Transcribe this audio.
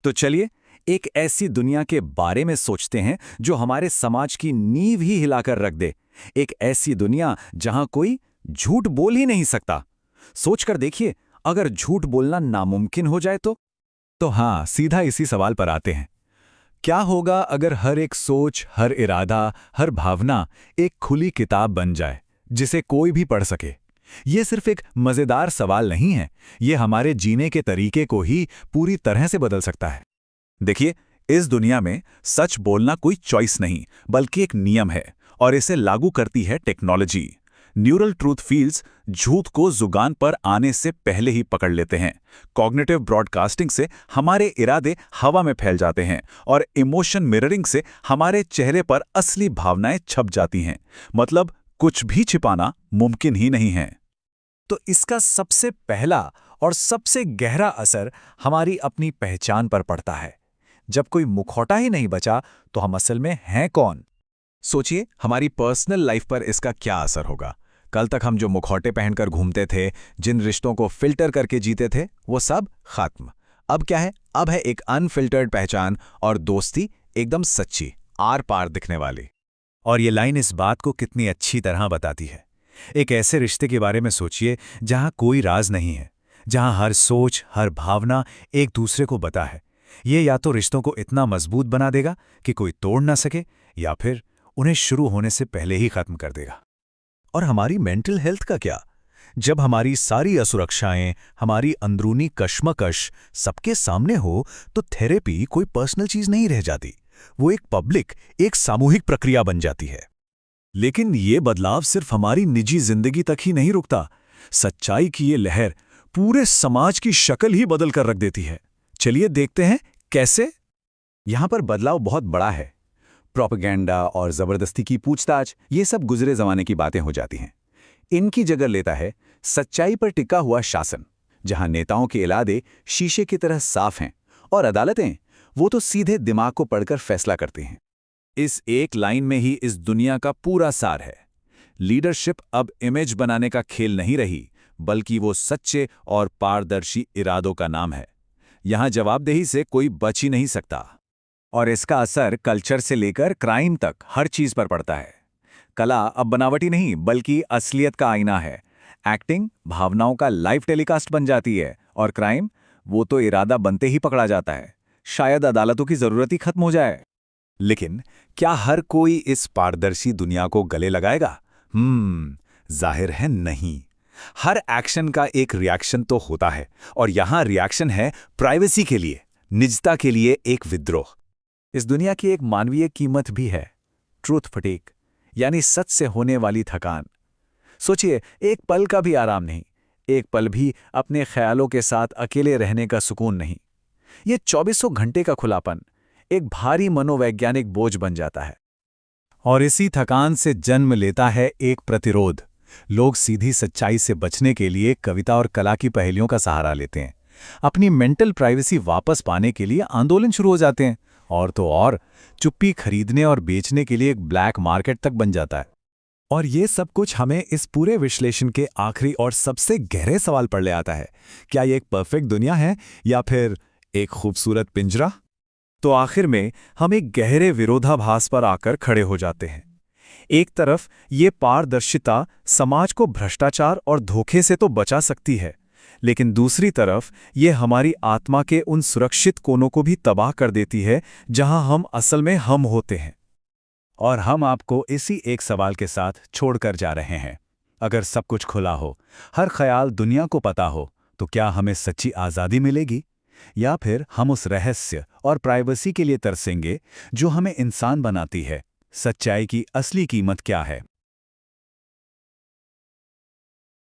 तो चलिए एक ऐसी दुनिया के बारे में सोचते हैं जो हमारे समाज की नींव ही हिलाकर रख दे। एक ऐसी दुनिया जहां कोई झूठ बोल ही नहीं सकता। सोचकर देखिए, अगर झूठ बोलना नामुमकिन हो जाए तो हाँ, सीधा इसी सवाल पर आते हैं। क्या होगा अगर हर एक सोच, हर इरादा, हर भावना एक खुली किताब बन जाए जिसे कोई भी पढ़ सके? ये सिर्फ एक मजेदार सवाल नहीं है, ये हमारे जीने के तरीके को ही पूरी तरह से बदल सकता है। देखिए, इस दुनिया में सच बोलना कोई चॉइस नहीं, बल्कि एक नियम है, और इसे लागू करती है टेक्नोलॉजी। न्यूरल ट्रूथ फील्ड्स झूठ को जुबान पर आने से पहले ही पकड़ लेते हैं। कॉग्निटिव ब्रॉडकास्टिंग से हमारे इरादे हवा में फैल जाते हैं, और इमोशन मिररिंग से हमारे चेहरे पर असली भावनाएं छप जाती हैं। मतलब कुछ भी छिपाना मुमकिन ही नहीं है। तो इसका सबसे पहला और सबसे गहरा असर हमारी अपनी पहचान पर पड़ता है। जब कोई मुखौटा ही नहीं बचा, तो हम असल में हैं कौन? सोचिए, हमारी पर्सनल लाइफ पर इसका क्या असर होगा। कल तक हम जो मुखौटे पहनकर घूमते थे, जिन रिश्तों को फिल्टर करके जीते थे, वो सब खत्म। अब क्या है? अब है एक अनफिल्टर्ड पहचान, और दोस्ती एकदम सच्ची, आर पार दिखने वाली। और ये लाइन इस बात को कितनी अच्छी तरह बताती है। एक ऐसे रिश्ते के बारे में सोचिए जहां कोई राज नहीं है, जहां हर सोच, हर भावना एक दूसरे को बता है। ये या तो रिश्तों को इतना मजबूत बना देगा कि कोई तोड़ ना सके, या फिर उन्हें शुरू होने से पहले ही खत्म कर देगा। और हमारी मेंटल हेल्थ का क्या? जब हमारी सारी असुरक्षाएं, हमारी अंदरूनी कश्मकश सबके सामने हो, तो थेरेपी कोई पर्सनल चीज नहीं रह जाती। वो एक पब्लिक, एक सामूहिक प्रक्रिया बन जाती है। लेकिन ये बदलाव सिर्फ हमारी निजी जिंदगी तक ही नहीं रुकता। सच्चाई की ये लहर पूरे समाज की शक्ल ही बदल कर रख देती है। चलिए देखते हैं कैसे। यहां पर बदलाव बहुत बड़ा है। प्रोपेगेंडा और जबरदस्ती की पूछताछ, ये सब गुजरे जमाने की बातें हो जाती हैं। इनकी जगह लेता है सच्चाई पर टिका हुआ शासन, जहां नेताओं के इरादे शीशे की तरह साफ हैं, और अदालतें, वो तो सीधे दिमाग को पढ़कर फैसला करती हैं। इस एक लाइन में ही इस दुनिया का पूरा सार है। लीडरशिप अब इमेज बनाने का खेल नहीं रही, बल्कि वो सच्चे और पारदर्शी इरादों का नाम है। यहां जवाबदेही से कोई बच ही नहीं सकता। और इसका असर कल्चर से लेकर क्राइम तक हर चीज पर पड़ता है। कला अब बनावटी नहीं, बल्कि असलियत का आईना है। एक्टिंग भावनाओं का लाइव टेलीकास्ट बन जाती है, और क्राइम, वो तो इरादा बनते ही पकड़ा जाता है। शायद अदालतों की जरूरत ही खत्म हो जाए। लेकिन क्या हर कोई इस पारदर्शी दुनिया को गले लगाएगा? जाहिर है नहीं। हर एक्शन का एक रिएक्शन तो होता है, और यहां रिएक्शन है प्राइवेसी के लिए, निजता के लिए एक विद्रोह। इस दुनिया की एक मानवीय कीमत भी है, ट्रूथ फटीग, यानी सच से होने वाली थकान। सोचिए, एक पल का भी आराम नहीं, एक पल भी अपने ख्यालों के साथ अकेले रहने का सुकून नहीं। ये 2400 घंटे का खुलापन एक भारी मनोवैज्ञानिक बोझ बन जाता है। और इसी थकान से जन्म लेता है एक प्रतिरोध। लोग सीधी सच्चाई से बचने के लिए कविता और कला की पहेलियों का सहारा लेते हैं। अपनी मेंटल प्राइवेसी वापस पाने के लिए आंदोलन शुरू हो जाते हैं, और तो और चुप्पी खरीदने और बेचने के लिए एक ब्लैक मार्केट तक बन जाता है। और ये सब कुछ हमें इस पूरे विश्लेषण के आखिरी और सबसे गहरे सवाल पर ले आता है। क्या ये एक परफेक्ट दुनिया है, या फिर एक खूबसूरत पिंजरा? तो आखिर में हम एक गहरे विरोधाभास पर आकर खड़े हो जाते हैं। एक तरफ ये पारदर्शिता समाज को भ्रष्टाचार और धोखे से तो बचा सकती है, लेकिन दूसरी तरफ ये हमारी आत्मा के उन सुरक्षित कोनों को भी तबाह कर देती है जहां हम असल में हम होते हैं। और हम आपको इसी एक सवाल के साथ छोड़कर जा रहे हैं। अगर सब कुछ खुला हो, हर ख्याल दुनिया को पता हो, तो क्या हमें सच्ची आज़ादी मिलेगी, या फिर हम उस रहस्य और प्राइवेसी के लिए तरसेंगे जो हमें इंसान बनाती है? सच्चाई की असली कीमत क्या है?